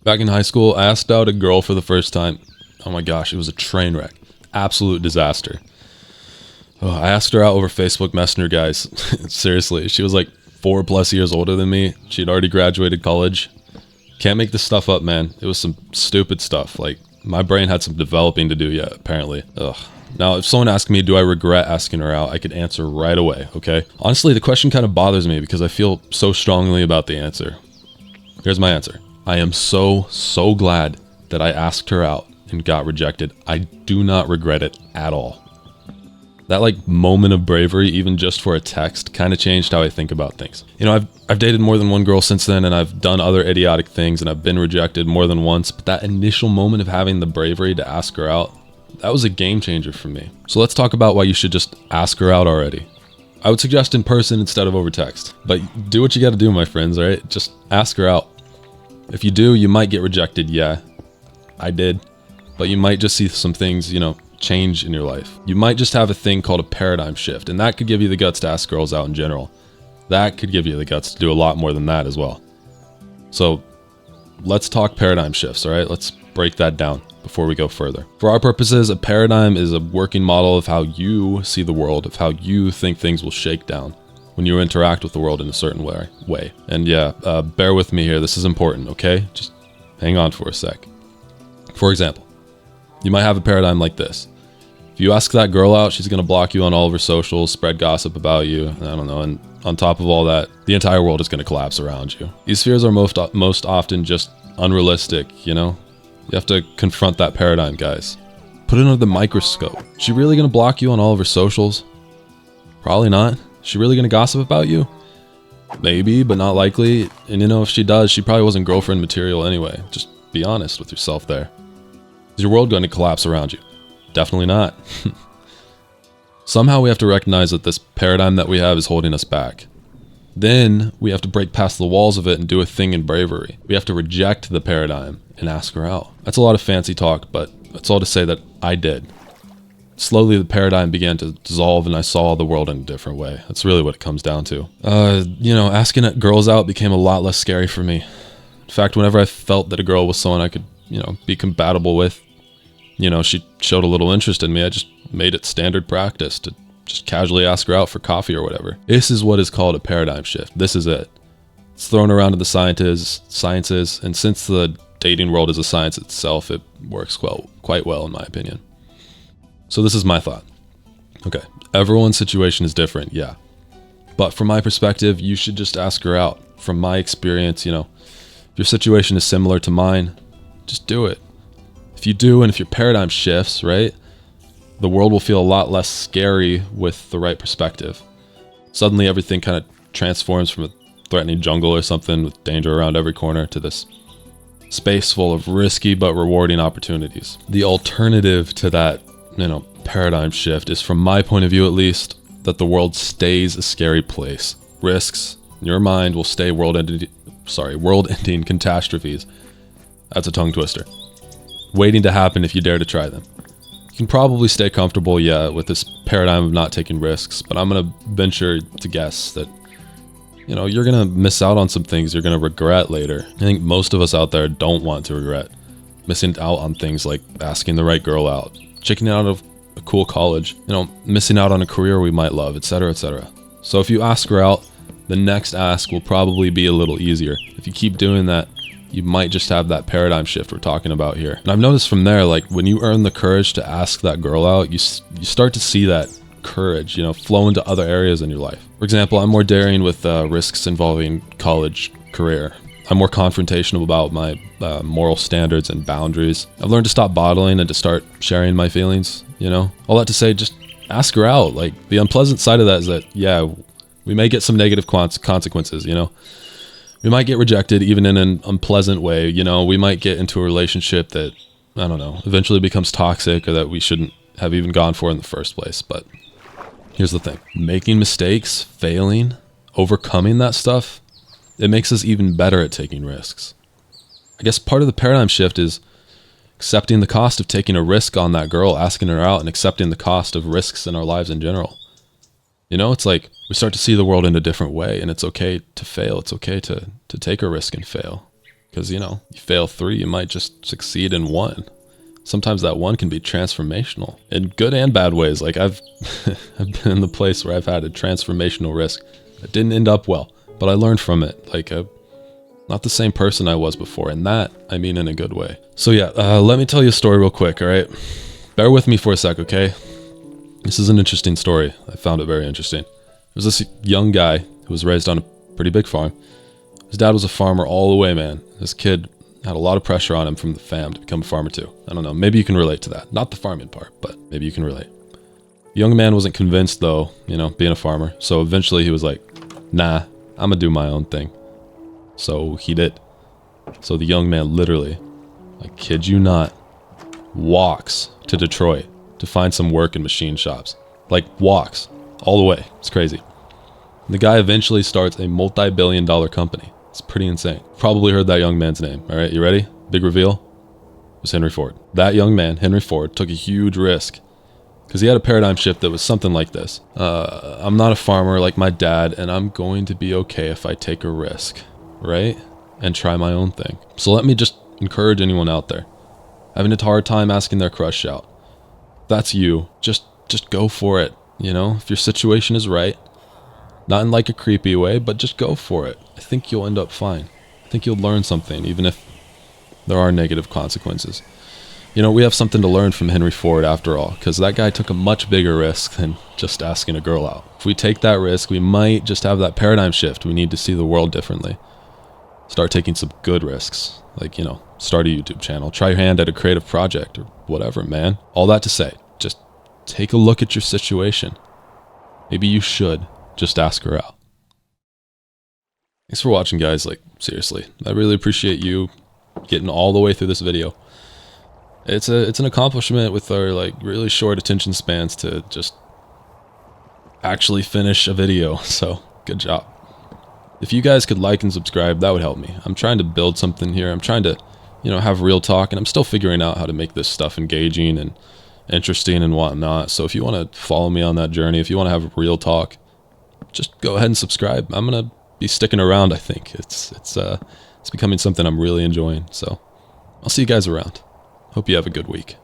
Back in high school, I asked out a girl for the first time. Oh my gosh, it was a train wreck. Absolute disaster. Oh, I asked her out over Facebook Messenger, guys. Seriously, she was like 4+ years older than me. She'd already graduated college. Can't make this stuff up, man. It was some stupid stuff. Like, my brain had some developing to do yet, apparently. Ugh. Now, if someone asked me, do I regret asking her out, I could answer right away, okay? Honestly, the question kind of bothers me because I feel so strongly about the answer. Here's my answer. I am so glad that I asked her out and got rejected. I do not regret it at all. That like moment of bravery, even just for a text, kind of changed how I think about things. You know, I've dated more than one girl since then, and I've done other idiotic things, and I've been rejected more than once, but that initial moment of having the bravery to ask her out, that was a game changer for me. So let's talk about why you should just ask her out already. I would suggest in person instead of over text, but do what you gotta do, my friends, alright? Just ask her out. If you do, you might get rejected, yeah. I did. But you might just see some things, you know, change in your life. You might just have a thing called a paradigm shift, and that could give you the guts to ask girls out in general. That could give you the guts to do a lot more than that as well. So let's talk paradigm shifts, all right? Let's break that down before we go further. For our purposes, a paradigm is a working model of how you see the world, of how you think things will shake down when you interact with the world in a certain way. And yeah, bear with me here. This is important, okay? Just hang on for a sec. For example, you might have a paradigm like this. If you ask that girl out, she's going to block you on all of her socials, spread gossip about you, I don't know, and on top of all that, the entire world is going to collapse around you. These fears are most often just unrealistic, you know? You have to confront that paradigm, guys. Put it under the microscope. Is she really going to block you on all of her socials? Probably not. Is she really going to gossip about you? Maybe, but not likely. And you know, if she does, she probably wasn't girlfriend material anyway. Just be honest with yourself there. Is your world going to collapse around you? Definitely not. Somehow we have to recognize that this paradigm that we have is holding us back. Then we have to break past the walls of it and do a thing in bravery. We have to reject the paradigm and ask her out. That's a lot of fancy talk, but that's all to say that I did. Slowly the paradigm began to dissolve and I saw the world in a different way. That's really what it comes down to. You know, asking girls out became a lot less scary for me. In fact, whenever I felt that a girl was someone I could, you know, be compatible with, you know, she showed a little interest in me, I just made it standard practice to just casually ask her out for coffee or whatever. This is what is called a paradigm shift. This is it. It's thrown around in the sciences, and since the dating world is a science itself, it works quite well in my opinion. So this is my thought. Okay, everyone's situation is different, yeah. But from my perspective, you should just ask her out. From my experience, you know, if your situation is similar to mine, just do it. If you do, and if your paradigm shifts, right, the world will feel a lot less scary with the right perspective. Suddenly everything kind of transforms from a threatening jungle or something with danger around every corner to this space full of risky but rewarding opportunities. The alternative to that, you know, paradigm shift is, from my point of view at least, that the world stays a scary place. Risks in your mind will stay world-ending catastrophes. That's a tongue twister. Waiting to happen if you dare to try them. You can probably stay comfortable, yeah, with this paradigm of not taking risks, but I'm going to venture to guess that, you know, you're going to miss out on some things you're going to regret later. I think most of us out there don't want to regret missing out on things like asking the right girl out, chickening out of a cool college, you know, missing out on a career we might love, etc., etc. So if you ask her out, the next ask will probably be a little easier. If you keep doing that, you might just have that paradigm shift we're talking about here. And I've noticed from there, like, when you earn the courage to ask that girl out, you start to see that courage, you know, flow into other areas in your life. For example, I'm more daring with risks involving college, career. I'm more confrontational about my moral standards and boundaries. I've learned to stop bottling and to start sharing my feelings, you know? All that to say, just ask her out. Like, the unpleasant side of that is that, yeah, we may get some negative consequences, you know? We might get rejected even in an unpleasant way, you know? We might get into a relationship that, I don't know, eventually becomes toxic or that we shouldn't have even gone for in the first place. But here's the thing. Making mistakes, failing, overcoming that stuff, it makes us even better at taking risks. I guess part of the paradigm shift is accepting the cost of taking a risk on that girl, asking her out, and accepting the cost of risks in our lives in general. You know, it's like we start to see the world in a different way, and it's okay to fail. It's okay to take a risk and fail. Because, you fail 3, you might just succeed in 1. Sometimes that 1 can be transformational in good and bad ways. Like I've been in the place where I've had a transformational risk that didn't end up well, but I learned from it. Like not the same person I was before, and that I mean in a good way. So yeah, let me tell you a story real quick. All right, bear with me for a sec, okay? This is an interesting story. I found it very interesting. There was this young guy who was raised on a pretty big farm. His dad was a farmer all the way, man. This kid had a lot of pressure on him from the fam to become a farmer too. I don't know, maybe you can relate to that. Not the farming part, but maybe you can relate. The young man wasn't convinced though, being a farmer. So eventually he was like, nah, I'm gonna do my own thing. So he did. So the young man literally, I kid you not, walks to Detroit to find some work in machine shops. Like walks all the way. It's crazy. The guy eventually starts a multi-billion-dollar company. It's pretty insane. Probably heard that young man's name. All right, you ready? Big reveal. It was Henry Ford. That young man, Henry Ford, took a huge risk because he had a paradigm shift that was something like this. I'm not a farmer like my dad, and I'm going to be okay if I take a risk, right? And try my own thing. So let me just encourage anyone out there having a hard time asking their crush out. If that's you. Just go for it. If your situation is right. Not in like a creepy way, but just go for it. I think you'll end up fine. I think you'll learn something, even if there are negative consequences. We have something to learn from Henry Ford after all, because that guy took a much bigger risk than just asking a girl out. If we take that risk, we might just have that paradigm shift. We need to see the world differently. Start taking some good risks, like, start a YouTube channel, try your hand at a creative project or whatever, man. All that to say, just take a look at your situation. Maybe you should just ask her out. Thanks for watching, guys. Like, seriously, I really appreciate you getting all the way through this video. It's an accomplishment with our really short attention spans to just actually finish a video. So good job. If you guys could like and subscribe, that would help me. I'm trying to build something here. I'm trying to, have real talk, and I'm still figuring out how to make this stuff engaging and interesting and whatnot. So if you want to follow me on that journey, if you want to have real talk, just go ahead and subscribe. I'm gonna be sticking around. I think it's becoming something I'm really enjoying. So I'll see you guys around. Hope you have a good week.